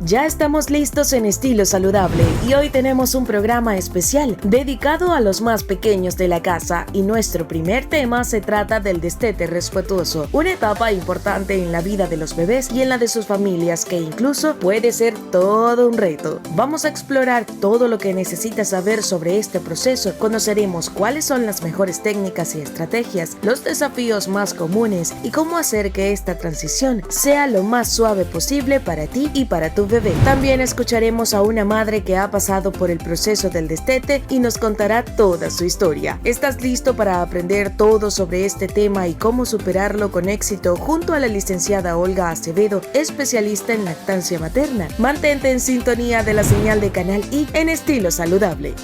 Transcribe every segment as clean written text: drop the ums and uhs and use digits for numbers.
Ya estamos listos en Estilo Saludable y hoy tenemos un programa especial dedicado a los más pequeños de la casa y nuestro primer tema se trata del destete respetuoso, una etapa importante en la vida de los bebés y en la de sus familias que incluso puede ser todo un reto. Vamos a explorar todo lo que necesitas saber sobre este proceso, conoceremos cuáles son las mejores técnicas y estrategias, los desafíos más comunes y cómo hacer que esta transición sea lo más suave posible para ti y para tu bebé. También escucharemos a una madre que ha pasado por el proceso del destete y nos contará toda su historia. ¿Estás listo para aprender todo sobre este tema y cómo superarlo con éxito junto a la licenciada Olga Acevedo, especialista en lactancia materna? Mantente en sintonía de la señal de Canal I en Estilo Saludable.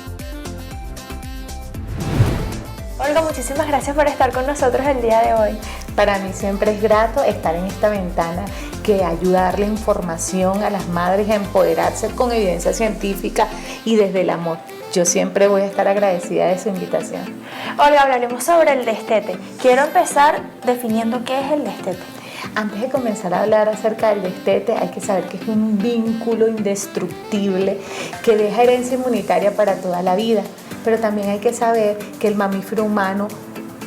Olga, muchísimas gracias por estar con nosotros el día de hoy. Para mí siempre es grato estar en esta ventana que ayuda a darle información a las madres a empoderarse con evidencia científica y desde el amor. Yo siempre voy a estar agradecida de su invitación. Olga, hablaremos sobre el destete. Quiero empezar definiendo qué es el destete. Antes de comenzar a hablar acerca del destete, hay que saber que es un vínculo indestructible que deja herencia inmunitaria para toda la vida. Pero también hay que saber que el mamífero humano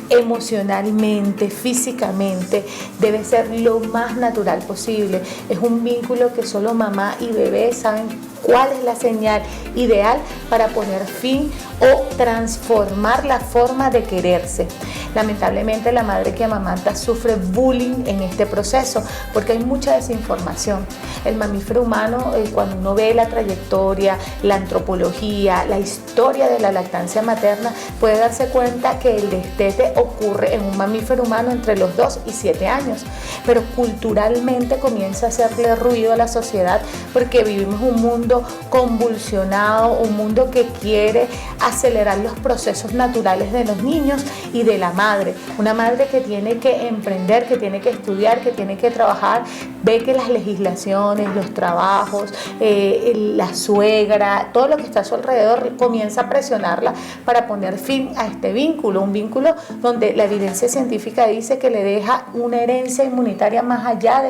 emocionalmente, físicamente, debe ser lo más natural posible. Es un vínculo que solo mamá y bebé saben cuál es la señal ideal para poner fin o transformar la forma de quererse. Lamentablemente la madre que amamanta sufre bullying en este proceso porque hay mucha desinformación. El mamífero humano, cuando uno ve la trayectoria, la antropología, la historia de la lactancia materna, puede darse cuenta que el destete ocurre en un mamífero humano entre los 2 y 7 años, pero culturalmente comienza a hacerle ruido a la sociedad porque vivimos un mundo convulsionado, un mundo que quiere acelerar los procesos naturales de los niños y de la madre. Una madre que tiene que emprender, que tiene que estudiar, que tiene que trabajar, ve que las legislaciones, los trabajos, la suegra, todo lo que está a su alrededor comienza a presionarla para poner fin a este vínculo, un vínculo donde la evidencia científica dice que le deja una herencia inmunitaria más allá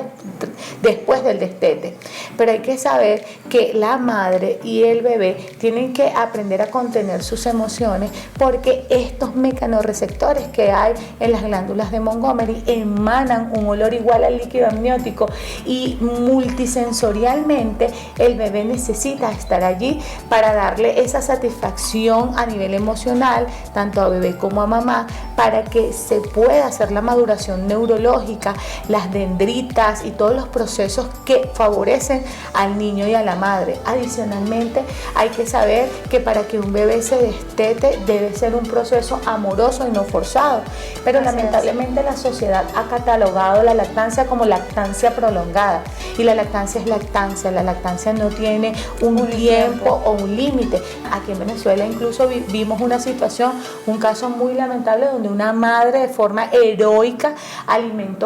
después del destete. Pero hay que saber que la madre y el bebé tienen que aprender a contener sus emociones porque estos mecanorreceptores que hay en las glándulas de Montgomery emanan un olor igual al líquido amniótico y multisensorialmente el bebé necesita estar allí para darle esa satisfacción a nivel emocional, tanto a bebé como a mamá, para que se pueda hacer la maduración neurológica, las dendritas y todos los procesos que favorecen al niño y a la madre. Adicionalmente, hay que saber que para que un bebé se destete debe ser un proceso amoroso y no forzado, pero lamentablemente la sociedad ha catalogado la lactancia como lactancia prolongada y la lactancia es lactancia, la lactancia no tiene un tiempo o un límite. Aquí en Venezuela incluso vimos una situación, un caso muy lamentable donde una madre de forma heroica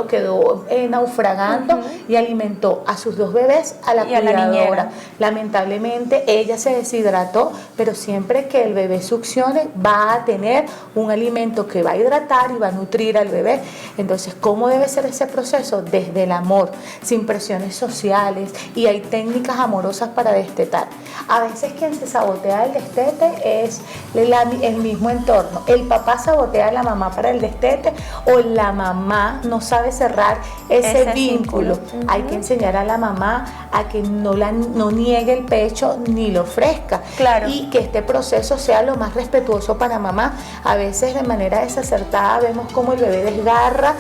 quedó naufragando y alimentó a sus 2 bebés a la cuidadora. Lamentablemente ella se deshidrató, pero siempre que el bebé succione va a tener un alimento que va a hidratar y va a nutrir al bebé. Entonces, ¿cómo debe ser ese proceso? Desde el amor, sin presiones sociales, y hay técnicas amorosas para destetar. A veces quien se sabotea el destete es el mismo entorno. El papá sabotea a la mamá para el destete o la mamá no sabe cerrar ese vínculo. Hay que enseñar a la mamá a que no niegue el pecho ni lo ofrezca. Claro. Y que este proceso sea lo más respetuoso para mamá. A veces de manera desacertada vemos como el bebé desgarra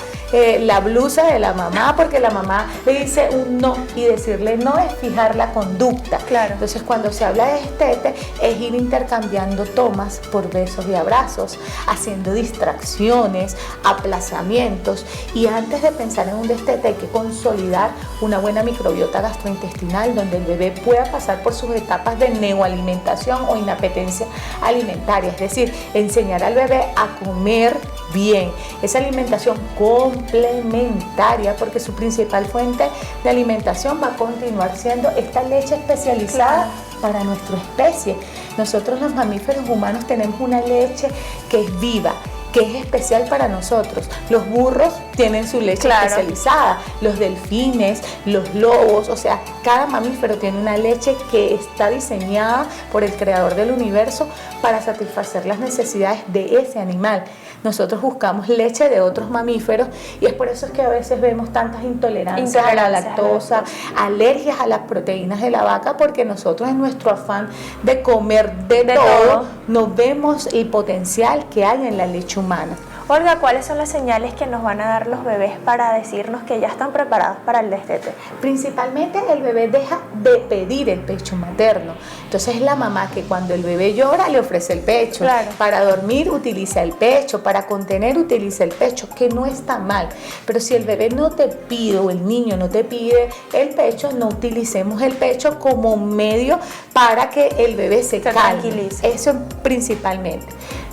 la blusa de la mamá porque la mamá le dice un no, y decirle no es fijar la conducta. Claro. Entonces cuando se habla de destete es ir intercambiando tomas por besos y abrazos, haciendo distracciones, aplazamientos, y antes de pensar en un destete hay que consolidar una buena microbiota gastrointestinal donde el bebé pueda pasar por sus etapas de neoalimentación o inapetencia alimentaria, es decir, enseñar al bebé a comer bien, esa alimentación complementaria, porque su principal fuente de alimentación va a continuar siendo esta leche especializada para nuestra especie. Nosotros los mamíferos humanos tenemos una leche que es viva, que es especial para nosotros. Los burros tienen su leche especializada, los delfines, los lobos, o sea, cada mamífero tiene una leche que está diseñada por el creador del universo para satisfacer las necesidades de ese animal. Nosotros buscamos leche de otros mamíferos y es por eso es que a veces vemos tantas intolerancias a la lactosa, alergias a las proteínas de la vaca, porque nosotros en nuestro afán de comer de todo no vemos el potencial que hay en la leche humana. Olga, ¿cuáles son las señales que nos van a dar los bebés para decirnos que ya están preparados para el destete? Principalmente el bebé deja de pedir el pecho materno. Entonces es la mamá que cuando el bebé llora le ofrece el pecho. Claro. Para dormir utiliza el pecho, para contener utiliza el pecho, que no está mal. Pero si el bebé no te pide o el niño no te pide el pecho, no utilicemos el pecho como medio para que el bebé se calme. Tranquilice. Eso principalmente.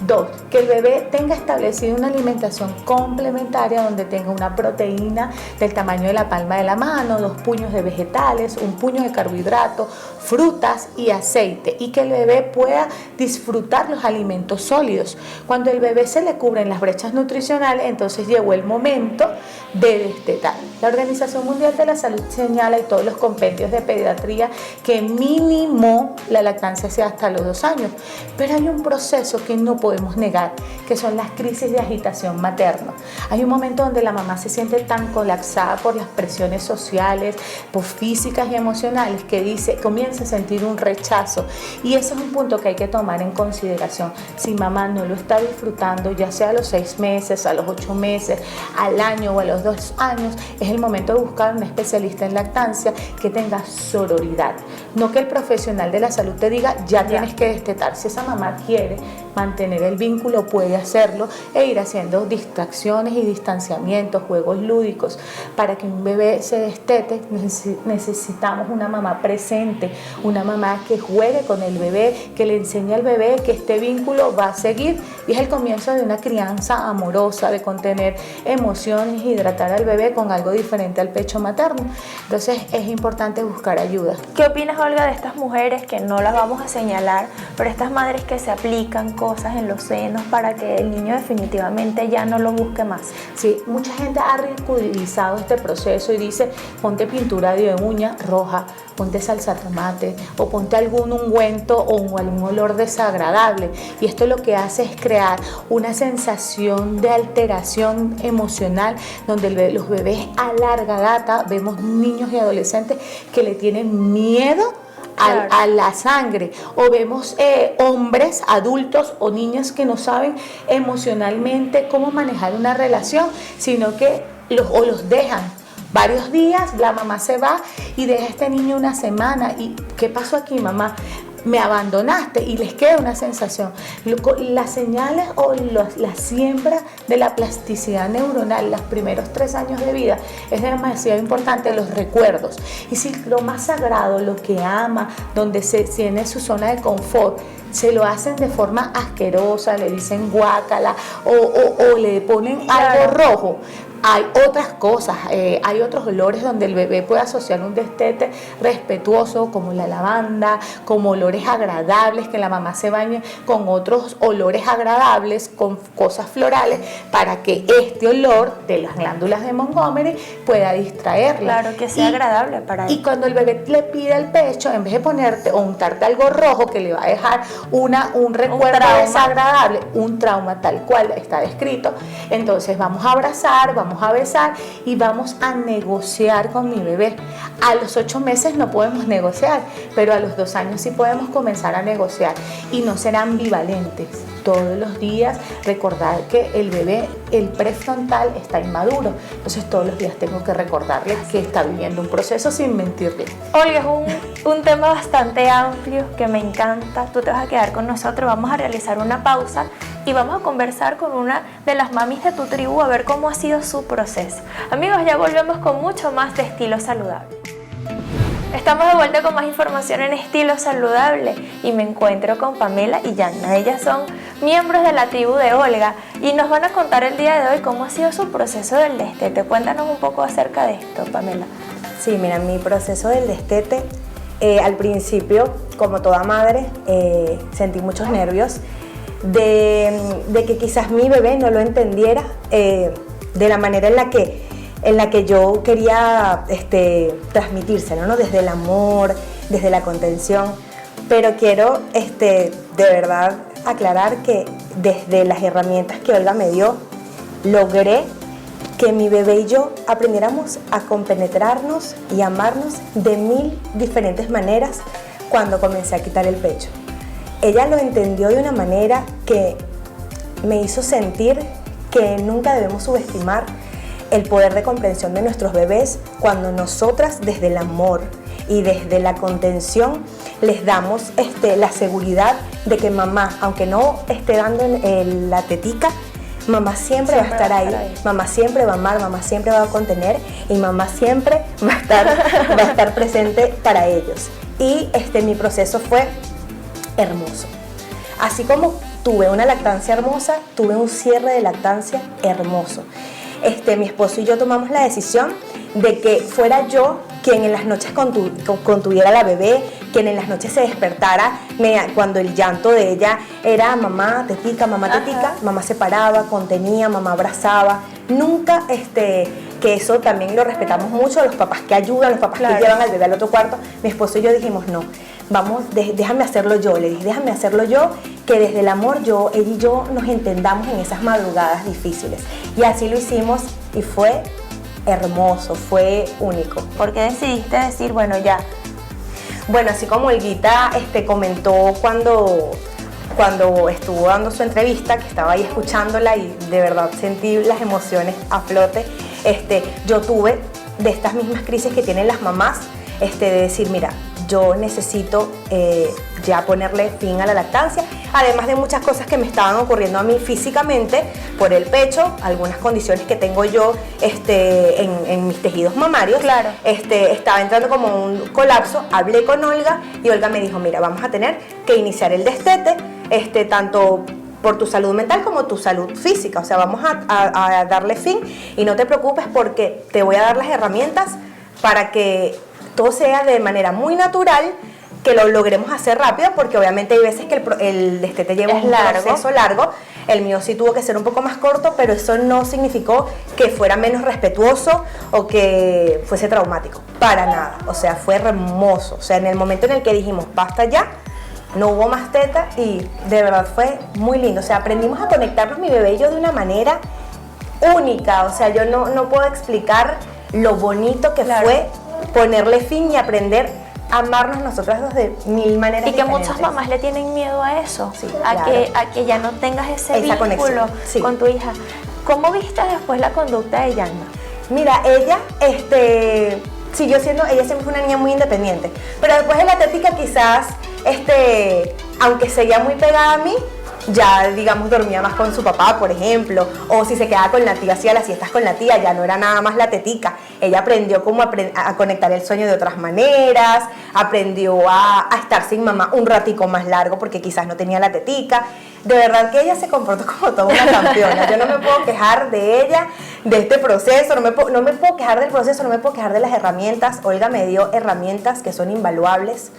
2, que el bebé tenga establecido una alimentación complementaria donde tenga una proteína del tamaño de la palma de la mano, 2 puños de vegetales, 1 puño de carbohidratos, frutas y aceite, y que el bebé pueda disfrutar los alimentos sólidos. Cuando el bebé se le cubren las brechas nutricionales, entonces llegó el momento de destetar. La Organización Mundial de la Salud señala, y todos los compendios de pediatría, que mínimo la lactancia sea hasta los 2 años, pero hay un proceso que no podemos negar, que son las crisis de agitación materna. Hay un momento donde la mamá se siente tan colapsada por las presiones sociales, por físicas y emocionales, que comienza a sentir un rechazo, y ese es un punto que hay que tomar en consideración. Si mamá no lo está disfrutando, ya sea a los 6 meses, a los 8 meses, al año o a los 2 años, es el momento de buscar un especialista en lactancia que tenga sororidad. No que el profesional de la salud te diga, ya tienes que destetar. Si esa mamá quiere mantener el vínculo, puede hacerlo e ir haciendo distracciones y distanciamientos, juegos lúdicos. Para que un bebé se destete, necesitamos una mamá presente, una mamá que juegue con el bebé, que le enseñe al bebé que este vínculo va a seguir, y es el comienzo de una crianza amorosa, de contener emociones, hidratar al bebé con algo diferente al pecho materno. Entonces es importante buscar ayuda. ¿Qué opinas, Olga, de estas mujeres, que no las vamos a señalar, pero estas madres que se aplican cosas en los senos para que el niño definitivamente ya no lo busque más? Sí, mucha gente ha ridiculizado este proceso y dice, ponte pintura de uña roja, ponte salsa tomate o ponte algún ungüento o algún olor desagradable, y esto lo que hace es crear una sensación de alteración emocional, donde los bebés a larga data, vemos niños y adolescentes que le tienen miedo a la sangre, o vemos hombres, adultos o niños que no saben emocionalmente cómo manejar una relación, sino que los dejan varios días, la mamá se va y deja a este niño una semana. ¿Y qué pasó aquí, mamá? Me abandonaste, y les queda una sensación. Las señales o la siembra de la plasticidad neuronal, los primeros 3 años de vida, es demasiado importante, los recuerdos. Y si lo más sagrado, lo que ama, donde se tiene su zona de confort, se lo hacen de forma asquerosa, le dicen guácala o le ponen algo rojo. Hay otras cosas, hay otros olores donde el bebé puede asociar un destete respetuoso, como la lavanda, como olores agradables, que la mamá se bañe con otros olores agradables, con cosas florales, para que este olor de las glándulas de Montgomery pueda distraerla. Claro, que sea agradable para él. Y cuando el bebé le pide el pecho, en vez de ponerte o untarte algo rojo que le va a dejar un recuerdo desagradable, un trauma tal cual está descrito, entonces vamos a abrazar, vamos a besar y vamos a negociar con mi bebé. A los 8 meses no podemos negociar, pero a los 2 años sí podemos comenzar a negociar, y no ser ambivalentes. Todos los días recordar que el bebé, el prefrontal está inmaduro, entonces todos los días tengo que recordarle que está viviendo un proceso sin mentirle. Olga, es un tema bastante amplio que me encanta. Tú te vas a quedar con nosotros, vamos a realizar una pausa y vamos a conversar con una de las mamis de tu tribu a ver cómo ha sido su proceso. Amigos, ya volvemos con mucho más de Estilo Saludable. Estamos de vuelta con más información en Estilo Saludable y me encuentro con Pamela y Yanna. Ellas son miembros de la tribu de Olga y nos van a contar el día de hoy cómo ha sido su proceso del destete. Cuéntanos un poco acerca de esto, Pamela. Sí, mira, mi proceso del destete, al principio, como toda madre, sentí muchos nervios, de que quizás mi bebé no lo entendiera de la manera en la que yo quería transmitírselo, ¿no? Desde el amor, desde la contención. Pero quiero de verdad aclarar que desde las herramientas que Olga me dio, logré que mi bebé y yo aprendiéramos a compenetrarnos y amarnos de 1000 diferentes maneras cuando comencé a quitar el pecho. Ella lo entendió de una manera que me hizo sentir que nunca debemos subestimar el poder de comprensión de nuestros bebés cuando nosotras desde el amor y desde la contención les damos la seguridad de que mamá, aunque no esté dando la tetica, mamá siempre va a estar ahí, mamá siempre va a amar, mamá siempre va a contener y mamá siempre va a estar presente para ellos. Y mi proceso fue hermoso. Así como tuve una lactancia hermosa, tuve un cierre de lactancia hermoso. Mi esposo y yo tomamos la decisión de que fuera yo quien en las noches contuviera a la bebé, quien en las noches se despertara cuando el llanto de ella era mamá, tetica, mamá se paraba, contenía, mamá abrazaba. Nunca, que eso también lo respetamos mucho, los papás que ayudan, los papás que llevan al bebé al otro cuarto. Mi esposo y yo dijimos, no, vamos, déjame hacerlo yo, le dije, déjame hacerlo yo, que desde el amor él y yo nos entendamos en esas madrugadas difíciles. Y así lo hicimos y fue hermoso, fue único. ¿Por qué decidiste decir, bueno, ya? Bueno, así como Olguita comentó cuando estuvo dando su entrevista, que estaba ahí escuchándola y de verdad sentí las emociones a flote, yo tuve de estas mismas crisis que tienen las mamás, de decir, mira, yo necesito ya ponerle fin a la lactancia, además de muchas cosas que me estaban ocurriendo a mí físicamente por el pecho, algunas condiciones que tengo yo en mis tejidos mamarios. Claro. Estaba entrando como un colapso, hablé con Olga y Olga me dijo, mira, vamos a tener que iniciar el destete, tanto por tu salud mental como tu salud física, o sea, vamos a darle fin y no te preocupes porque te voy a dar las herramientas para que todo sea de manera muy natural, que lo logremos hacer rápido, porque obviamente hay veces que el destete lleva un proceso largo. El mío sí tuvo que ser un poco más corto, pero eso no significó que fuera menos respetuoso o que fuese traumático, para nada. O sea, fue hermoso. O sea, en el momento en el que dijimos, basta ya, no hubo más teta y de verdad fue muy lindo. O sea, aprendimos a conectarnos mi bebé y yo de una manera única. O sea, yo no puedo explicar lo bonito que fue ponerle fin y aprender a amarnos nosotras dos de 1000 maneras y que diferentes. muchas mamás le tienen miedo a eso, sí, a que ya no tengas ese vínculo con tu hija. ¿Cómo viste después la conducta de Yanna? Mira, ella siguió siendo, ella siempre fue una niña muy independiente, pero después de la tética quizás, aunque seguía muy pegada a mí, ya digamos dormía más con su papá, por ejemplo, o si se quedaba con la tía, hacía las siestas con la tía, ya no era nada más la tetica. Ella aprendió cómo a conectar el sueño de otras maneras, aprendió a estar sin mamá un ratico más largo porque quizás no tenía la tetica. De verdad que ella se comportó como toda una campeona. Yo no me puedo quejar de ella, de este proceso, no me puedo quejar del proceso, no me puedo quejar de las herramientas. Olga me dio herramientas que son invaluables.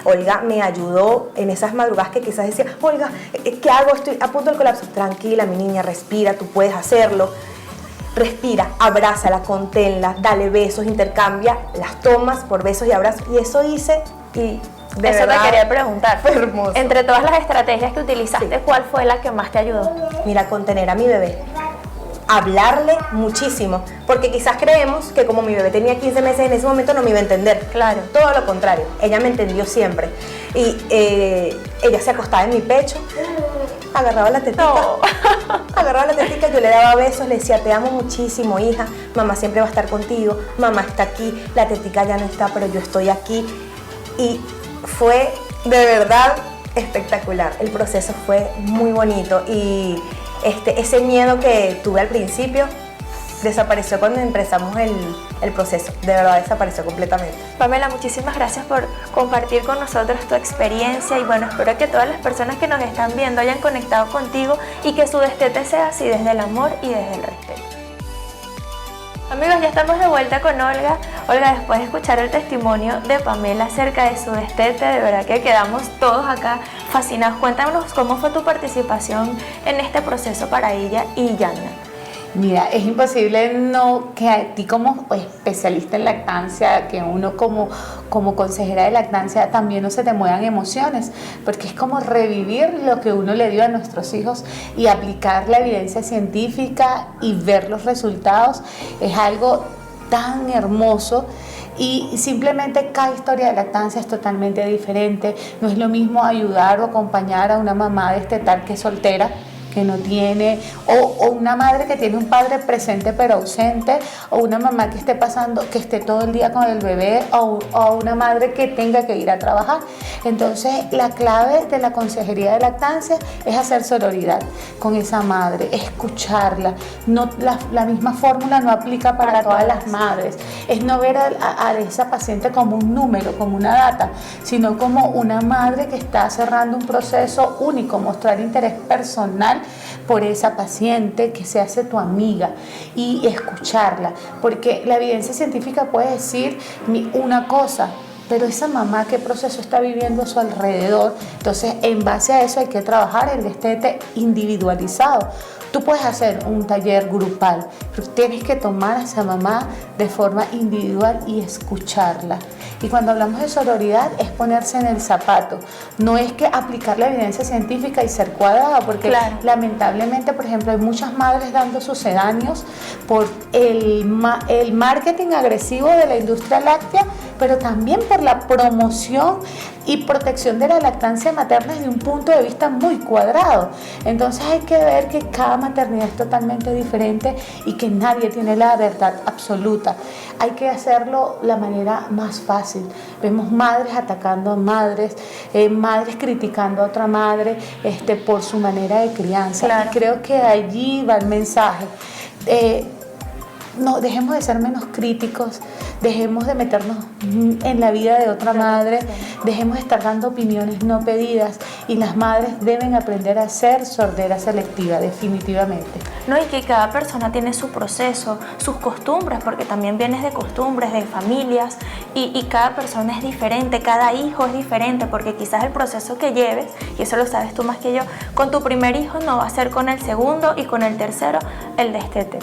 Olga me ayudó en esas madrugadas que quizás decía, Olga, ¿qué hago? Estoy a punto del colapso. Tranquila, mi niña, respira, tú puedes hacerlo. Respira, abrázala, conténla, dale besos, intercambia las tomas por besos y abrazos. Y eso hice y de eso verdad, te quería preguntar. fue hermoso. Entre todas las estrategias que utilizaste, ¿cuál fue la que más te ayudó? Mira, contener a mi bebé. Hablarle muchísimo, porque quizás creemos que como mi bebé tenía 15 meses en ese momento no me iba a entender. Claro. Todo lo contrario, ella me entendió siempre. Y ella se acostaba en mi pecho, agarraba la tetica, yo le daba besos, le decía, te amo muchísimo, hija, mamá siempre va a estar contigo, mamá está aquí, la tetica ya no está, pero yo estoy aquí. Y fue de verdad espectacular, el proceso fue muy bonito y ese miedo que tuve al principio desapareció cuando empezamos el proceso, de verdad desapareció completamente. Pamela, muchísimas gracias por compartir con nosotros tu experiencia y bueno, espero que todas las personas que nos están viendo hayan conectado contigo y que su destete sea así desde el amor y desde el respeto. Amigos, ya estamos de vuelta con Olga. Olga, después de escuchar el testimonio de Pamela acerca de su destete, de verdad que quedamos todos acá fascinados. Cuéntanos cómo fue tu participación en este proceso para ella y Yanna. Mira, es imposible no que a ti como especialista en lactancia, que uno como consejera de lactancia también no se te muevan emociones, porque es como revivir lo que uno le dio a nuestros hijos y aplicar la evidencia científica y ver los resultados. Es algo tan hermoso. Y simplemente cada historia de lactancia es totalmente diferente. No es lo mismo ayudar o acompañar a una mamá destetar que soltera, que no tiene, o una madre que tiene un padre presente pero ausente, o una mamá que esté todo el día con el bebé, o una madre que tenga que ir a trabajar. Entonces la clave de la consejería de lactancia es hacer sororidad con esa madre, escucharla. No, la misma fórmula no aplica para todas las madres. Es no ver a esa paciente como un número, como una data, sino como una madre que está cerrando un proceso único, mostrar interés personal por esa paciente, que se hace tu amiga, y escucharla, porque la evidencia científica puede decir una cosa, pero esa mamá qué proceso está viviendo a su alrededor. Entonces en base a eso hay que trabajar el destete individualizado. Tú puedes hacer un taller grupal, pero tienes que tomar a esa mamá de forma individual y escucharla. Y cuando hablamos de sororidad es ponerse en el zapato. No es que aplicar la evidencia científica y ser cuadrada, porque lamentablemente, por ejemplo, hay muchas madres dando sucedáneos por el marketing agresivo de la industria láctea, pero también por la promoción y protección de la lactancia materna desde un punto de vista muy cuadrado. Entonces hay que ver que cada maternidad es totalmente diferente y que nadie tiene la verdad absoluta. Hay que hacerlo la manera más fácil. Vemos madres atacando a madres, madres criticando a otra madre por su manera de crianza. Claro. Y creo que allí va el mensaje. No, dejemos de ser menos críticos, dejemos de meternos en la vida de otra madre, dejemos de estar dando opiniones no pedidas, y las madres deben aprender a ser sordera selectiva, definitivamente. No, y que cada persona tiene su proceso, sus costumbres, porque también vienes de costumbres, de familias, y cada persona es diferente, cada hijo es diferente, porque quizás el proceso que lleves, y eso lo sabes tú más que yo, con tu primer hijo no va a ser con el segundo, y con el tercero el destete.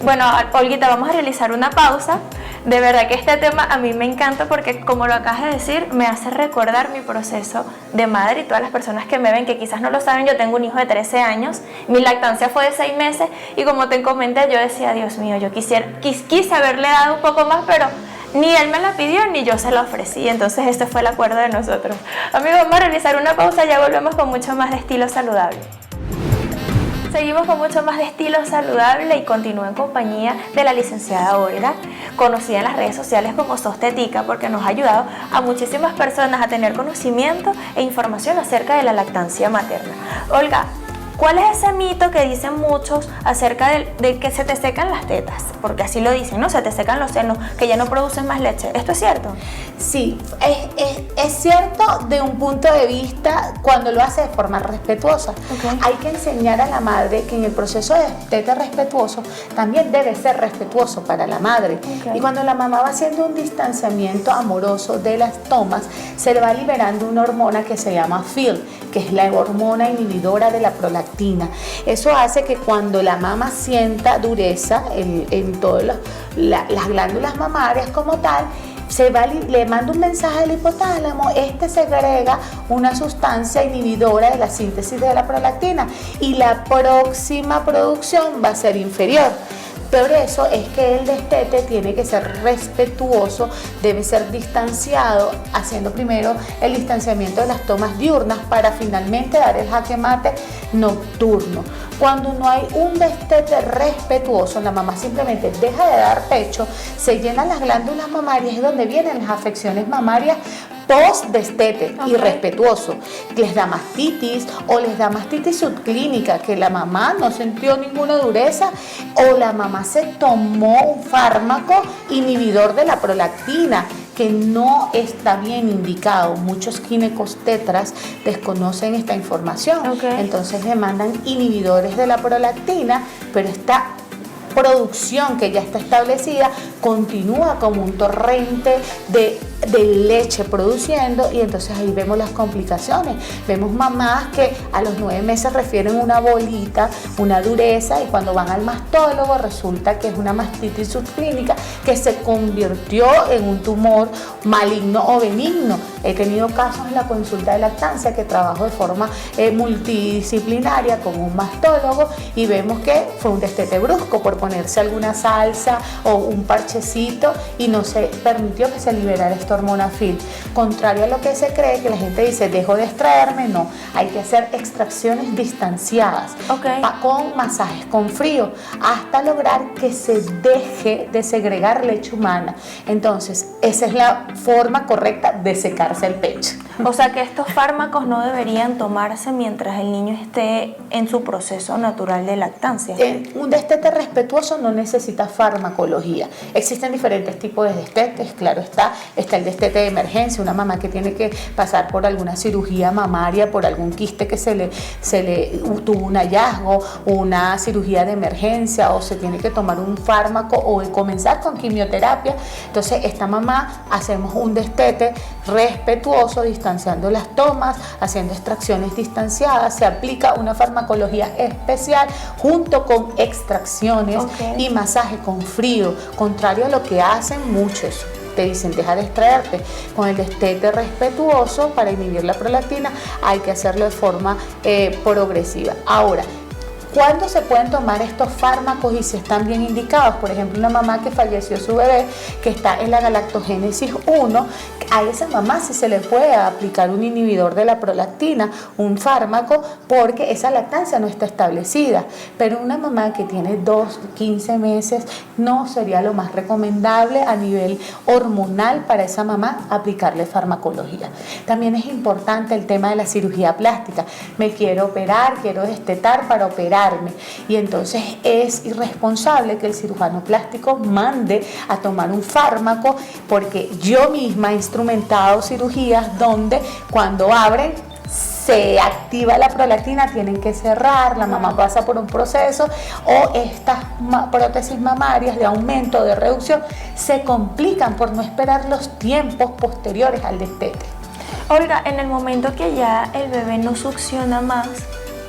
Bueno, Olguita, vamos a realizar una pausa. De verdad que este tema a mí me encanta porque, como lo acabas de decir, me hace recordar mi proceso de madre, y todas las personas que me ven, que quizás no lo saben, yo tengo un hijo de 13 años, mi lactancia fue de 6 meses, y como te comenté, yo decía, Dios mío, yo quise haberle dado un poco más, pero ni él me la pidió ni yo se la ofrecí. Entonces este fue el acuerdo de nosotros. Amigos, vamos a realizar una pausa, ya volvemos con mucho más de Estilo Saludable. Seguimos con mucho más de Estilo Saludable y continúo en compañía de la licenciada Olga, conocida en las redes sociales como Sostetica, porque nos ha ayudado a muchísimas personas a tener conocimiento e información acerca de la lactancia materna. Olga, ¿cuál es ese mito que dicen muchos acerca de que se te secan las tetas? Porque así lo dicen, ¿no? Se te secan los senos, que ya no producen más leche. ¿Esto es cierto? Sí, es cierto de un punto de vista cuando lo hace de forma respetuosa. Okay. Hay que enseñar a la madre que en el proceso de destete respetuoso también debe ser respetuoso para la madre. Okay. Y cuando la mamá va haciendo un distanciamiento amoroso de las tomas, se le va liberando una hormona que se llama FIL, que es la hormona inhibidora de la prolactina. Eso hace que cuando la mamá sienta dureza en todas las glándulas mamarias como tal, le manda un mensaje al hipotálamo, segrega una sustancia inhibidora de la síntesis de la prolactina, y la próxima producción va a ser inferior. Por eso es que el destete tiene que ser respetuoso, debe ser distanciado, haciendo primero el distanciamiento de las tomas diurnas para finalmente dar el jaque mate nocturno. Cuando no hay un destete respetuoso, la mamá simplemente deja de dar pecho, se llenan las glándulas mamarias, es donde vienen las afecciones mamarias post-destete irrespetuoso. Les da mastitis o les da mastitis subclínica, que la mamá no sintió ninguna dureza, o la mamá se tomó un fármaco inhibidor de la prolactina que no está bien indicado. Muchos ginecostetras desconocen esta información. Okay. Entonces le mandan inhibidores de la prolactina, pero está producción que ya está establecida continúa como un torrente de leche produciendo, y entonces ahí vemos las complicaciones. Vemos mamás que a los 9 meses refieren una bolita, una dureza, y cuando van al mastólogo resulta que es una mastitis subclínica que se convirtió en un tumor maligno o benigno. He tenido casos en la consulta de lactancia que trabajo de forma multidisciplinaria con un mastólogo, y vemos que fue un destete brusco por ponerse alguna salsa o un parchecito y no se permitió que se liberara esta hormona FIL. Contrario a lo que se cree, que la gente dice dejo de extraerme, no, hay que hacer extracciones distanciadas, con masajes con frío, hasta lograr que se deje de segregar leche humana. Entonces esa es la forma correcta de secarse el pecho. O sea que estos fármacos no deberían tomarse mientras el niño esté en su proceso natural de lactancia. Un destete respetuoso no necesita farmacología. Existen diferentes tipos de destetes, claro está el destete de emergencia, una mamá que tiene que pasar por alguna cirugía mamaria, por algún quiste que se le tuvo un hallazgo, una cirugía de emergencia, o se tiene que tomar un fármaco o comenzar con quimioterapia. Entonces esta mamá hacemos un destete respetuoso, distanciando las tomas, haciendo extracciones distanciadas, se aplica una farmacología especial junto con extracciones y masaje con frío, contrario a lo que hacen muchos. Te dicen deja de extraerte. Con el destete respetuoso, para inhibir la prolactina, hay que hacerlo de forma progresiva. Ahora, ¿cuándo se pueden tomar estos fármacos y si están bien indicados? Por ejemplo, una mamá que falleció su bebé, que está en la galactogénesis 1, a esa mamá sí se le puede aplicar un inhibidor de la prolactina, un fármaco, porque esa lactancia no está establecida. Pero una mamá que tiene 15 meses, no sería lo más recomendable a nivel hormonal para esa mamá aplicarle farmacología. También es importante el tema de la cirugía plástica. Me quiero operar, quiero destetar para operarme, y entonces es irresponsable que el cirujano plástico mande a tomar un fármaco, porque yo misma he instrumentado cirugías donde cuando abren se activa la prolactina, tienen que cerrar, la mamá pasa por un proceso, o estas prótesis mamarias de aumento o de reducción se complican por no esperar los tiempos posteriores al destete. Olga, en el momento que ya el bebé no succiona más,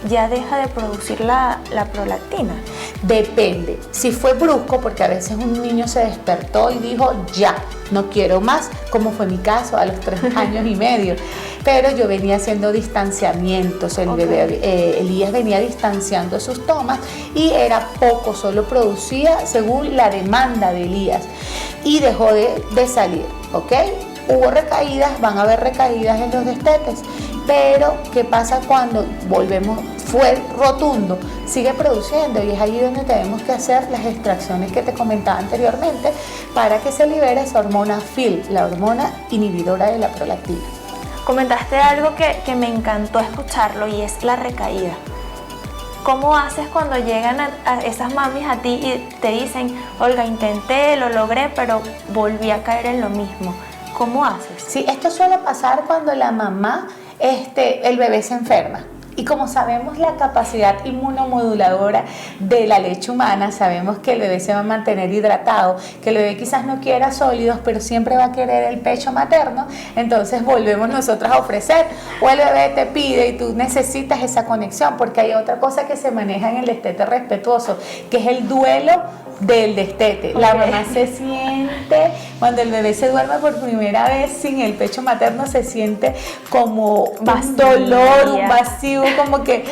¿ya deja de producir la prolactina? Depende. Si fue brusco, porque a veces un niño se despertó y dijo ya, no quiero más, como fue mi caso a los 3 años y medio. Pero yo venía haciendo distanciamientos, el bebé Elías venía distanciando sus tomas y era poco, solo producía según la demanda de Elías y dejó de salir, ¿ok? Hubo recaídas, van a haber recaídas en los destetes, pero ¿qué pasa cuando volvemos? Fue rotundo, sigue produciendo, y es allí donde tenemos que hacer las extracciones que te comentaba anteriormente para que se libere esa hormona FIL, la hormona inhibidora de la prolactina. Comentaste algo que me encantó escucharlo, y es la recaída. ¿Cómo haces cuando llegan a esas mamis a ti y te dicen, Olga, intenté, lo logré, pero volví a caer en lo mismo? ¿Cómo haces? Sí, esto suele pasar cuando la mamá, el bebé se enferma. Y como sabemos la capacidad inmunomoduladora de la leche humana, sabemos que el bebé se va a mantener hidratado, que el bebé quizás no quiera sólidos, pero siempre va a querer el pecho materno, entonces volvemos nosotras a ofrecer, o el bebé te pide y tú necesitas esa conexión, porque hay otra cosa que se maneja en el destete respetuoso, que es el duelo del destete. La mamá se siente, cuando el bebé se duerme por primera vez sin el pecho materno, se siente como un dolor, un vacío, como que,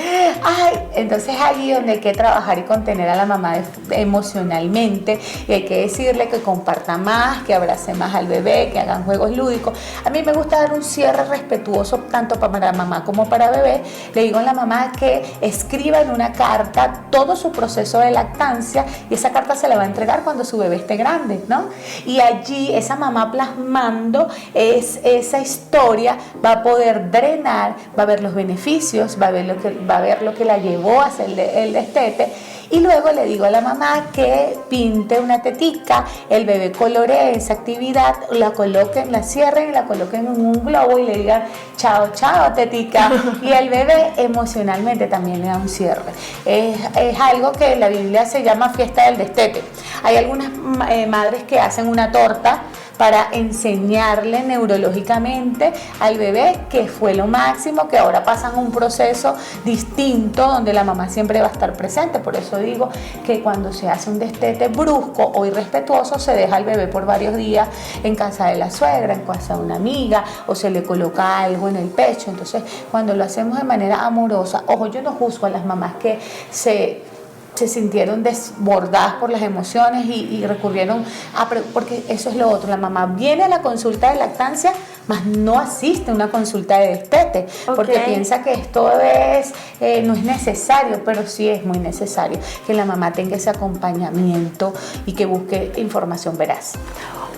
ay, entonces es allí donde hay que trabajar y contener a la mamá emocionalmente, y hay que decirle que comparta más, que abrace más al bebé, que hagan juegos lúdicos. A mí me gusta dar un cierre respetuoso tanto para mamá como para bebé. Le digo a la mamá que escriba en una carta todo su proceso de lactancia, y esa carta se la va a entregar cuando su bebé esté grande, ¿no? Y allí esa mamá plasmando esa historia va a poder drenar, va a ver los beneficios, va a ver lo que la llevó a hacer el destete, Y luego le digo a la mamá que pinte una tetica, el bebé coloree esa actividad, la coloquen, la cierren, la coloquen en un globo y le digan chao, chao, tetica. Y el bebé emocionalmente también le da un cierre. Es algo que en la Biblia se llama fiesta del destete. Hay algunas madres que hacen una torta para enseñarle neurológicamente al bebé que fue lo máximo, que ahora pasan un proceso distinto donde la mamá siempre va a estar presente. Por eso digo que cuando se hace un destete brusco o irrespetuoso, se deja al bebé por varios días en casa de la suegra, en casa de una amiga, o se le coloca algo en el pecho. Entonces, cuando lo hacemos de manera amorosa, ojo, yo no juzgo a las mamás que se sintieron desbordadas por las emociones y recurrieron porque eso es lo otro, la mamá viene a la consulta de lactancia, mas no asiste a una consulta de destete, porque piensa que esto no es necesario, pero sí es muy necesario que la mamá tenga ese acompañamiento y que busque información veraz.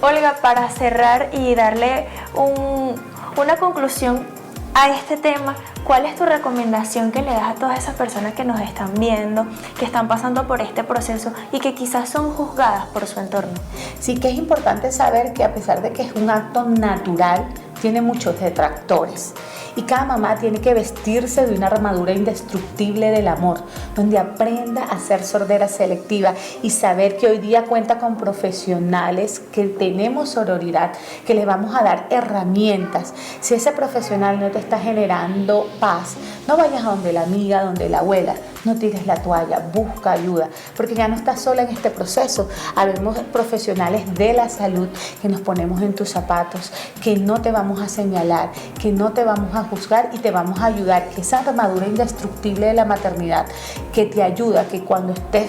Olga, para cerrar y darle una conclusión a este tema, ¿cuál es tu recomendación que le das a todas esas personas que nos están viendo, que están pasando por este proceso y que quizás son juzgadas por su entorno? Sí, que es importante saber que a pesar de que es un acto natural, tiene muchos detractores. Y cada mamá tiene que vestirse de una armadura indestructible del amor, donde aprenda a ser sordera selectiva y saber que hoy día cuenta con profesionales, que tenemos sororidad, que le vamos a dar herramientas. Si ese profesional no te está generando paz, no vayas a donde la amiga, donde la abuela, no tires la toalla, busca ayuda, porque ya no estás sola en este proceso. Habemos profesionales de la salud que nos ponemos en tus zapatos, que no te vamos a señalar, que no te vamos a juzgar y te vamos a ayudar, que esa armadura indestructible de la maternidad que te ayuda, que cuando estés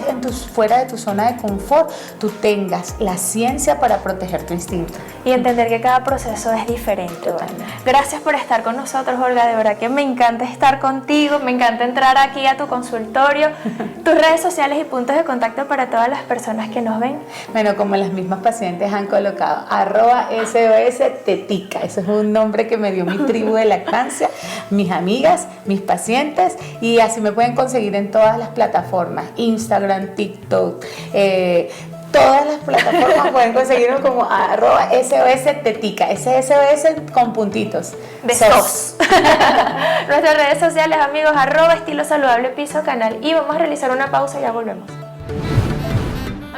fuera de tu zona de confort, tú tengas la ciencia para proteger tu instinto. Y entender que cada proceso es diferente. Totalmente. Gracias por estar con nosotros, Olga, de verdad que me encanta estar contigo, me encanta entrar aquí a tu consultorio. Tus redes sociales y puntos de contacto para todas las personas que nos ven. Bueno, como las mismas pacientes han colocado, @SOS Tetica, ese es un nombre que me dio mi tribu de lactancia, mis amigas, mis pacientes, y así me pueden conseguir en todas las plataformas, Instagram, TikTok, todas las plataformas pueden conseguirlo como @SOS Tetica, ese SOS con puntitos. De SOS. Nuestras redes sociales, amigos, @estilo saludable piso canal, y vamos a realizar una pausa y ya volvemos.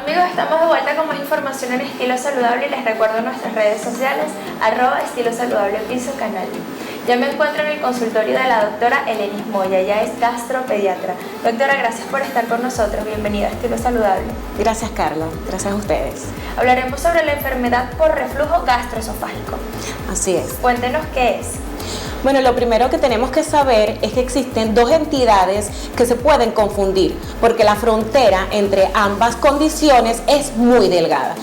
Amigos, estamos de vuelta con más información en Estilo Saludable y les recuerdo nuestras redes sociales, @estilo saludable piso canal. Ya me encuentro en el consultorio de la doctora Elenis Moya, ella es gastropediatra. Doctora, gracias por estar con nosotros, bienvenida a Estilo Saludable. Gracias, Carla, gracias a ustedes. Hablaremos sobre la enfermedad por reflujo gastroesofágico. Así es. Cuéntenos qué es. Bueno, lo primero que tenemos que saber es que existen dos entidades que se pueden confundir, porque la frontera entre ambas condiciones es muy delgada.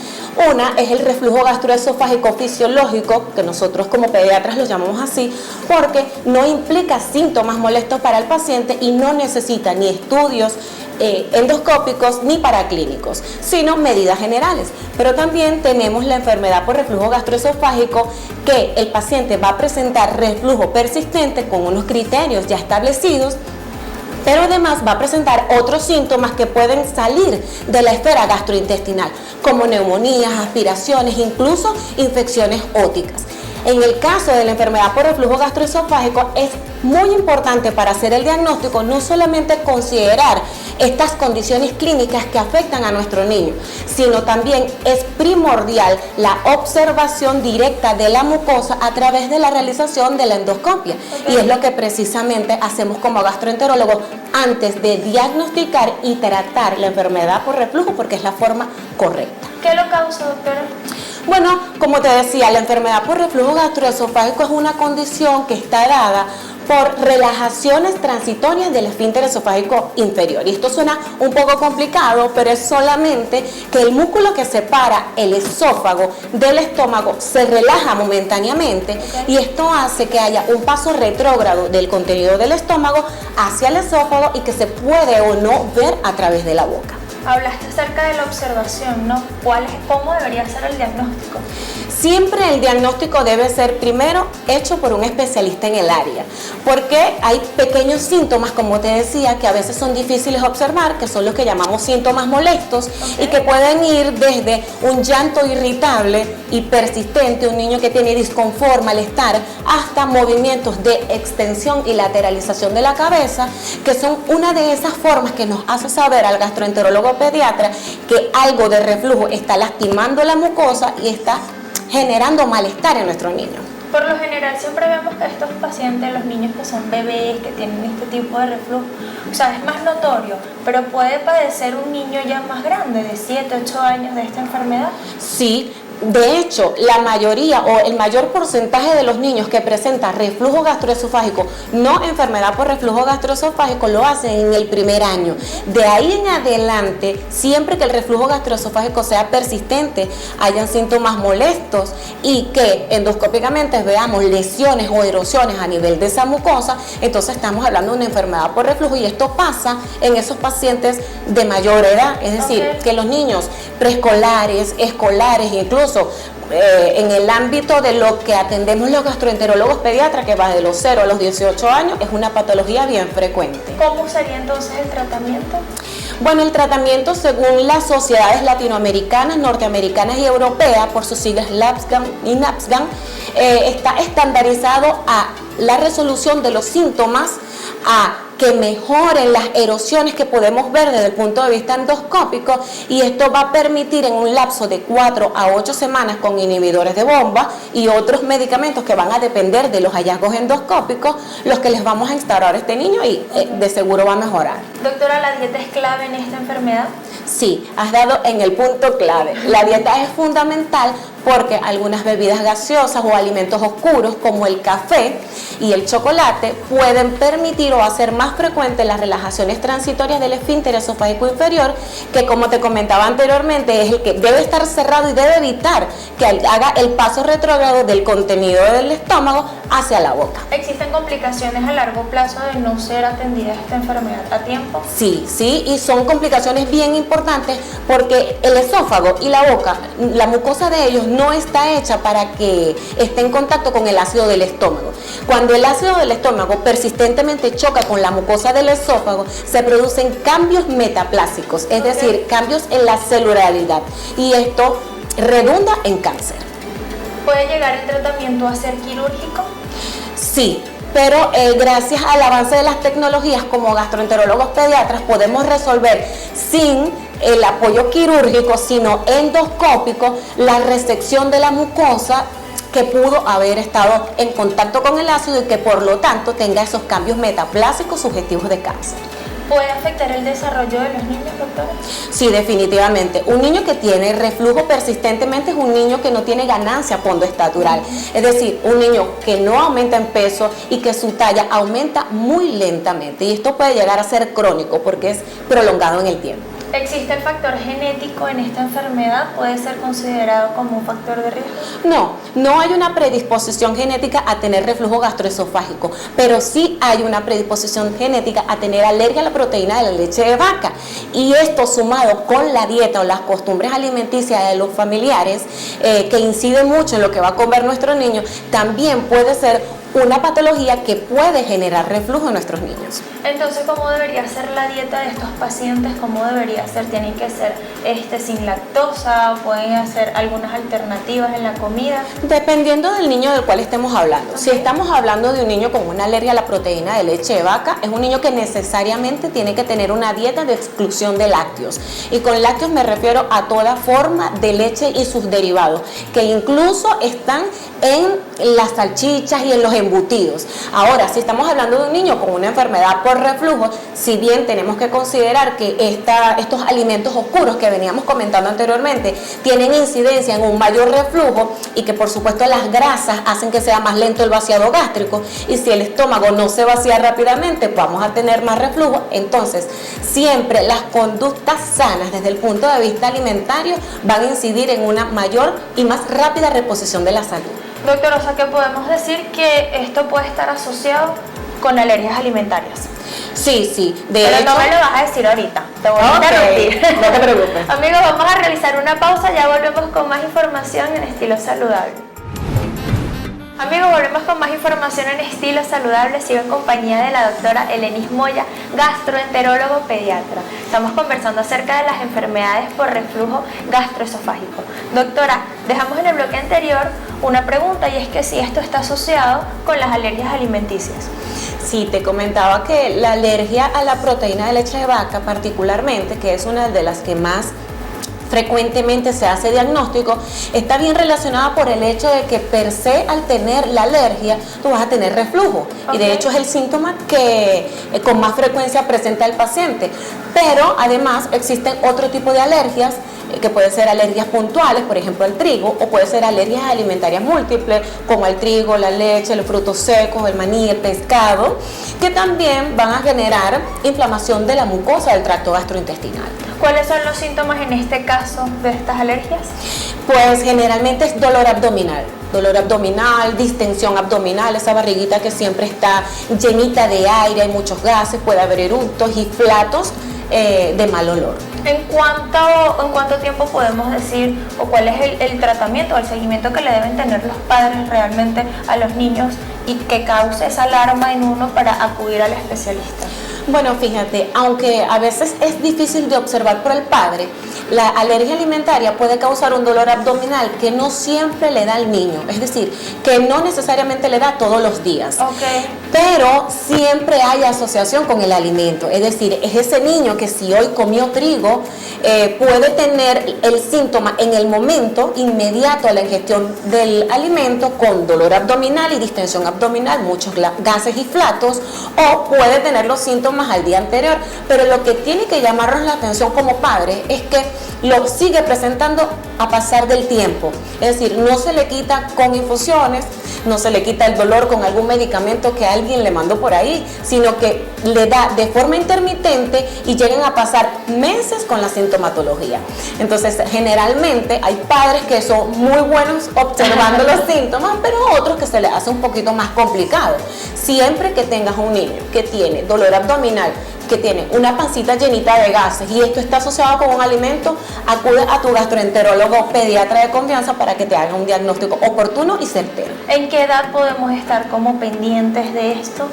Una es el reflujo gastroesofágico fisiológico, que nosotros como pediatras lo llamamos así, porque no implica síntomas molestos para el paciente y no necesita ni estudios endoscópicos ni paraclínicos, sino medidas generales. Pero también tenemos la enfermedad por reflujo gastroesofágico, que el paciente va a presentar reflujo persistente con unos criterios ya establecidos, pero además va a presentar otros síntomas que pueden salir de la esfera gastrointestinal, como neumonías, aspiraciones, incluso infecciones óticas. En el caso de la enfermedad por reflujo gastroesofágico es muy importante para hacer el diagnóstico no solamente considerar estas condiciones clínicas que afectan a nuestro niño, sino también es primordial la observación directa de la mucosa a través de la realización de la endoscopia. Y es lo que precisamente hacemos como gastroenterólogos antes de diagnosticar y tratar la enfermedad por reflujo, porque es la forma correcta. ¿Qué lo causa, doctora? Bueno, como te decía, la enfermedad por reflujo gastroesofágico es una condición que está dada por relajaciones transitorias del esfínter esofágico inferior. Y esto suena un poco complicado, pero es solamente que el músculo que separa el esófago del estómago se relaja momentáneamente, y esto hace que haya un paso retrógrado del contenido del estómago hacia el esófago y que se puede o no ver a través de la boca. Hablaste acerca de la observación, ¿no? ¿Cómo debería ser el diagnóstico? Siempre el diagnóstico debe ser primero hecho por un especialista en el área, porque hay pequeños síntomas, como te decía, que a veces son difíciles de observar, que son los que llamamos síntomas molestos, y que pueden ir desde un llanto irritable y persistente, un niño que tiene disconfort, malestar, hasta movimientos de extensión y lateralización de la cabeza, que son una de esas formas que nos hace saber al gastroenterólogo pediatra que algo de reflujo está lastimando la mucosa y está generando malestar en nuestro niño. Por lo general siempre vemos que estos pacientes, los niños que son bebés, que tienen este tipo de reflujo, o sea, es más notorio, pero puede padecer un niño ya más grande, de 7, 8 años, de esta enfermedad. Sí. De hecho, la mayoría o el mayor porcentaje de los niños que presentan reflujo gastroesofágico, no enfermedad por reflujo gastroesofágico, lo hacen en el primer año. De ahí en adelante, siempre que el reflujo gastroesofágico sea persistente, hayan síntomas molestos y que endoscópicamente veamos lesiones o erosiones a nivel de esa mucosa, entonces estamos hablando de una enfermedad por reflujo, y esto pasa en esos pacientes de mayor edad, es decir, que los niños preescolares, escolares, incluso en el ámbito de lo que atendemos los gastroenterólogos pediatras, que va de los 0 a los 18 años, es una patología bien frecuente. ¿Cómo sería entonces el tratamiento? Bueno, el tratamiento según las sociedades latinoamericanas, norteamericanas y europeas, por sus siglas LAPSGAN y NAPSGAN, está estandarizado a la resolución de los síntomas, a que mejoren las erosiones que podemos ver desde el punto de vista endoscópico, y esto va a permitir en un lapso de 4 a 8 semanas con inhibidores de bomba y otros medicamentos que van a depender de los hallazgos endoscópicos, los que les vamos a instaurar a este niño, y de seguro va a mejorar. Doctora, ¿la dieta es clave en esta enfermedad? Sí, has dado en el punto clave. La dieta es fundamental porque algunas bebidas gaseosas o alimentos oscuros como el café y el chocolate pueden permitir o hacer más frecuentes las relajaciones transitorias del esfínter esofágico inferior, que, como te comentaba anteriormente, es el que debe estar cerrado y debe evitar que haga el paso retrógrado del contenido del estómago hacia la boca. ¿Existen complicaciones a largo plazo de no ser atendida esta enfermedad a tiempo? Sí, y son complicaciones bien importantes porque el esófago y la boca, la mucosa de ellos no está hecha para que esté en contacto con el ácido del estómago. Cuando el ácido del estómago persistentemente choca con la mucosa del esófago, se producen cambios metaplásicos, es decir, cambios en la celularidad, y esto redunda en cáncer. ¿Puede llegar el tratamiento a ser quirúrgico? Sí, pero gracias al avance de las tecnologías, como gastroenterólogos pediatras podemos resolver sin el apoyo quirúrgico, sino endoscópico, la resección de la mucosa que pudo haber estado en contacto con el ácido y que por lo tanto tenga esos cambios metaplásicos sugestivos de cáncer. ¿Puede afectar el desarrollo de los niños, doctora? Sí, definitivamente. Un niño que tiene reflujo persistentemente es un niño que no tiene ganancia pondoestatural. Es decir, un niño que no aumenta en peso y que su talla aumenta muy lentamente. Y esto puede llegar a ser crónico porque es prolongado en el tiempo. ¿Existe el factor genético en esta enfermedad? ¿Puede ser considerado como un factor de riesgo? No hay una predisposición genética a tener reflujo gastroesofágico, pero sí hay una predisposición genética a tener alergia a la proteína de la leche de vaca. Y esto, sumado con la dieta o las costumbres alimenticias de los familiares, que inciden mucho en lo que va a comer nuestro niño, también puede ser una patología que puede generar reflujo en nuestros niños. Entonces, ¿cómo debería ser la dieta de estos pacientes? ¿Cómo debería ser? ¿Tienen que ser sin lactosa? ¿Pueden hacer algunas alternativas en la comida? Dependiendo del niño del cual estemos hablando. Okay. Si estamos hablando de un niño con una alergia a la proteína de leche de vaca, es un niño que necesariamente tiene que tener una dieta de exclusión de lácteos. Y con lácteos me refiero a toda forma de leche y sus derivados, que incluso están en las salchichas y en los embutidos. Ahora, si estamos hablando de un niño con una enfermedad por reflujo, si bien tenemos que considerar que estos alimentos oscuros que veníamos comentando anteriormente tienen incidencia en un mayor reflujo y que por supuesto las grasas hacen que sea más lento el vaciado gástrico, y si el estómago no se vacía rápidamente vamos a tener más reflujo, entonces siempre las conductas sanas desde el punto de vista alimentario van a incidir en una mayor y más rápida reposición de la salud. Doctor, o sea que podemos decir que esto puede estar asociado con alergias alimentarias. Sí, de Pero hecho. no me lo vas a decir ahorita, te voy a Ok, interrumpir. no te preocupes. Amigos, vamos a realizar una pausa, ya volvemos con más información en Estilo Saludable. Amigos, volvemos con más información en Estilo Saludable. Sigo en compañía de la doctora Elenis Moya, gastroenterólogo pediatra. Estamos conversando acerca de las enfermedades por reflujo gastroesofágico. Doctora, dejamos en el bloque anterior una pregunta, y es que si esto está asociado con las alergias alimenticias. Sí, te comentaba que la alergia a la proteína de leche de vaca particularmente, que es una de las que más frecuentemente se hace diagnóstico, está bien relacionada por el hecho de que per se al tener la alergia tú vas a tener reflujo. Y de hecho es el síntoma que con más frecuencia presenta el paciente. Pero además existen otro tipo de alergias que pueden ser alergias puntuales, por ejemplo al trigo, o puede ser alergias alimentarias múltiples, como al trigo, la leche, los frutos secos, el maní, el pescado, que también van a generar inflamación de la mucosa del tracto gastrointestinal. ¿Cuáles son los síntomas en este caso de estas alergias? Pues generalmente es dolor abdominal, distensión abdominal, esa barriguita que siempre está llenita de aire, hay muchos gases, puede haber eructos y flatos de mal olor. ¿En cuánto tiempo podemos decir, o cuál es el tratamiento o el seguimiento que le deben tener los padres realmente a los niños y que cause esa alarma en uno para acudir al especialista? Bueno, fíjate, aunque a veces es difícil de observar por el padre, la alergia alimentaria puede causar un dolor abdominal que no siempre le da al niño, es decir, que no necesariamente le da todos los días. Okay. Pero siempre hay asociación con el alimento, es decir, es ese niño que si hoy comió trigo, puede tener el síntoma en el momento inmediato a la ingestión del alimento con dolor abdominal y distensión abdominal, muchos gases y flatos, o puede tener los síntomas al día anterior, pero lo que tiene que llamarnos la atención como padre es que lo sigue presentando a pasar del tiempo, es decir, no se le quita con infusiones, no se le quita el dolor con algún medicamento que alguien le mandó por ahí, sino que le da de forma intermitente y llegan a pasar meses con la sintomatología. Entonces, generalmente hay padres que son muy buenos observando los síntomas, pero otros que se les hace un poquito más complicado. Siempre que tengas un niño que tiene dolor abdominal, que tiene una pancita llenita de gases y esto está asociado con un alimento, acude a tu gastroenterólogo pediatra de confianza para que te haga un diagnóstico oportuno y certero. ¿En qué edad podemos estar como pendientes de esto?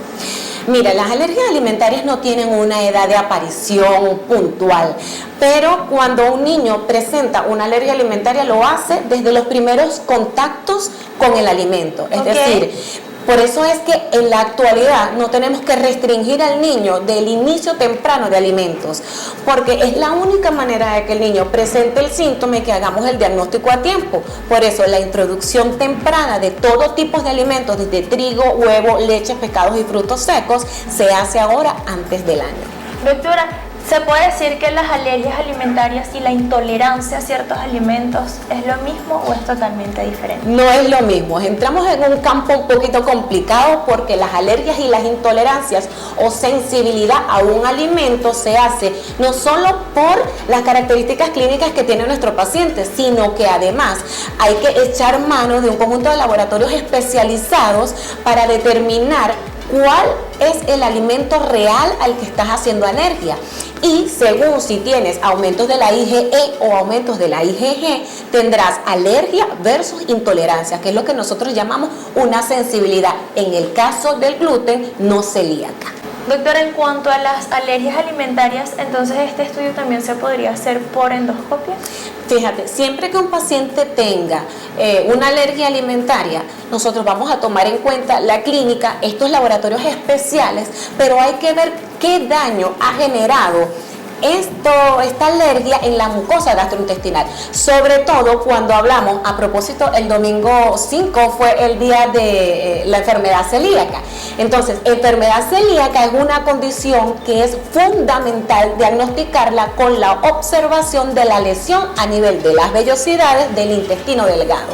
Mira, las alergias alimentarias no tienen una edad de aparición puntual, pero cuando un niño presenta una alergia alimentaria lo hace desde los primeros contactos con el alimento. Es decir, por eso es que en la actualidad no tenemos que restringir al niño del inicio temprano de alimentos, porque es la única manera de que el niño presente el síntoma y que hagamos el diagnóstico a tiempo. Por eso la introducción temprana de todo tipo de alimentos, desde trigo, huevo, leche, pescados y frutos secos, se hace ahora antes del año. Doctora, ¿se puede decir que las alergias alimentarias y la intolerancia a ciertos alimentos es lo mismo o es totalmente diferente? No es lo mismo, entramos en un campo un poquito complicado porque las alergias y las intolerancias o sensibilidad a un alimento se hace no solo por las características clínicas que tiene nuestro paciente, sino que además hay que echar mano de un conjunto de laboratorios especializados para determinar cuál es el alimento real al que estás haciendo alergia. Y según si tienes aumentos de la IgE o aumentos de la IgG, tendrás alergia versus intolerancia, que es lo que nosotros llamamos una sensibilidad. En el caso del gluten, no celíaca. Doctora, en cuanto a las alergias alimentarias, entonces este estudio también se podría hacer por endoscopia. Fíjate, siempre que un paciente tenga una alergia alimentaria, nosotros vamos a tomar en cuenta la clínica, estos laboratorios especiales, pero hay que ver qué daño ha generado esta alergia en la mucosa gastrointestinal, sobre todo cuando hablamos, a propósito, el domingo 5 fue el día de la enfermedad celíaca. Entonces, enfermedad celíaca es una condición que es fundamental diagnosticarla con la observación de la lesión a nivel de las vellosidades del intestino delgado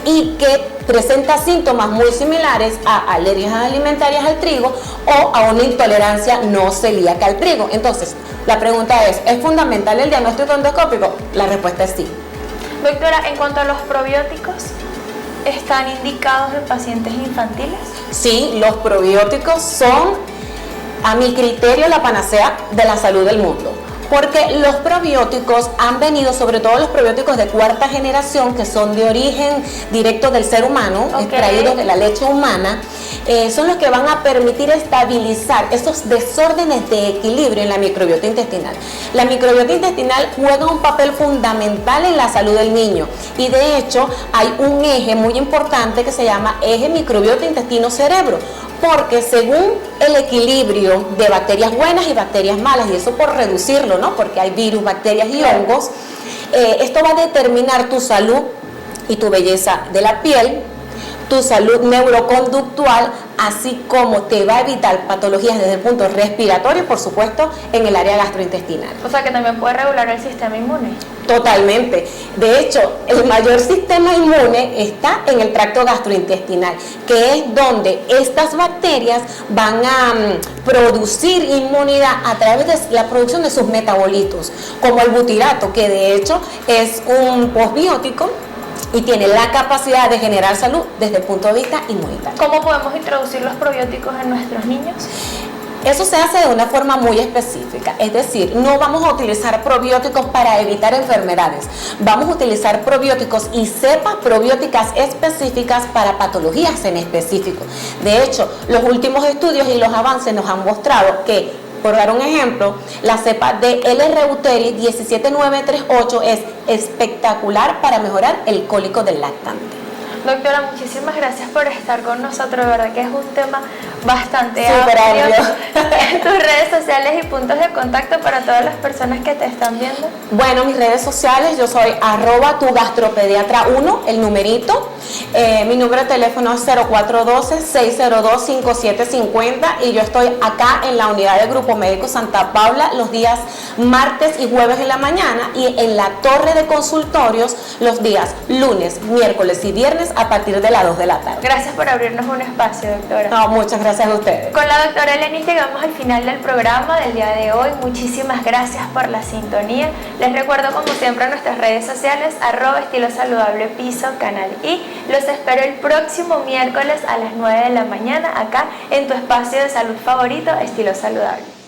y que presenta síntomas muy similares a alergias alimentarias al trigo o a una intolerancia no celíaca al trigo. Entonces, la pregunta ¿es fundamental el diagnóstico endoscópico? La respuesta es sí. Doctora, en cuanto a los probióticos, ¿están indicados en pacientes infantiles? Sí, los probióticos son a mi criterio, la panacea de la salud del mundo. Porque los probióticos han venido, sobre todo los probióticos de cuarta generación, que son de origen directo del ser humano, extraídos de la leche humana, son los que van a permitir estabilizar esos desórdenes de equilibrio en la microbiota intestinal. La microbiota intestinal juega un papel fundamental en la salud del niño y de hecho hay un eje muy importante que se llama eje microbiota intestino-cerebro, porque según el equilibrio de bacterias buenas y bacterias malas, y eso por reducirlo, ¿no? Porque hay virus, bacterias y hongos, esto va a determinar tu salud y tu belleza de la piel, tu salud neuroconductual, así como te va a evitar patologías desde el punto respiratorio y por supuesto en el área gastrointestinal. O sea que también puede regular el sistema inmune. Totalmente. De hecho, el mayor sistema inmune está en el tracto gastrointestinal, que es donde estas bacterias van a producir inmunidad a través de la producción de sus metabolitos, como el butirato, que de hecho es un posbiótico y tiene la capacidad de generar salud desde el punto de vista inmunitario. ¿Cómo podemos introducir los probióticos en nuestros niños? Eso se hace de una forma muy específica, es decir, no vamos a utilizar probióticos para evitar enfermedades, vamos a utilizar probióticos y cepas probióticas específicas para patologías en específico. De hecho, los últimos estudios y los avances nos han mostrado que, por dar un ejemplo, la cepa de L. reuteri 17938 es espectacular para mejorar el cólico del lactante. Doctora, muchísimas gracias por estar con nosotros, de verdad que es un tema bastante Súper amplio. amplio. Tus redes sociales y puntos de contacto para todas las personas que te están viendo. Bueno, mis redes sociales, yo soy @tugastropediatra1, el numerito. Mi número de teléfono es 0412-602-5750 y yo estoy acá en la unidad del Grupo Médico Santa Paula los días martes y jueves en la mañana y en la torre de consultorios los días lunes, miércoles y viernes a partir de las 2 de la tarde. Gracias por abrirnos un espacio, doctora. No, muchas gracias a ustedes. Con la doctora Elenis llegamos al final del programa del día de hoy. Muchísimas gracias por la sintonía. Les recuerdo como siempre nuestras redes sociales, @estilosaludablepiso, canal I. Los espero el próximo miércoles a las 9 de la mañana acá en tu espacio de salud favorito, Estilo Saludable.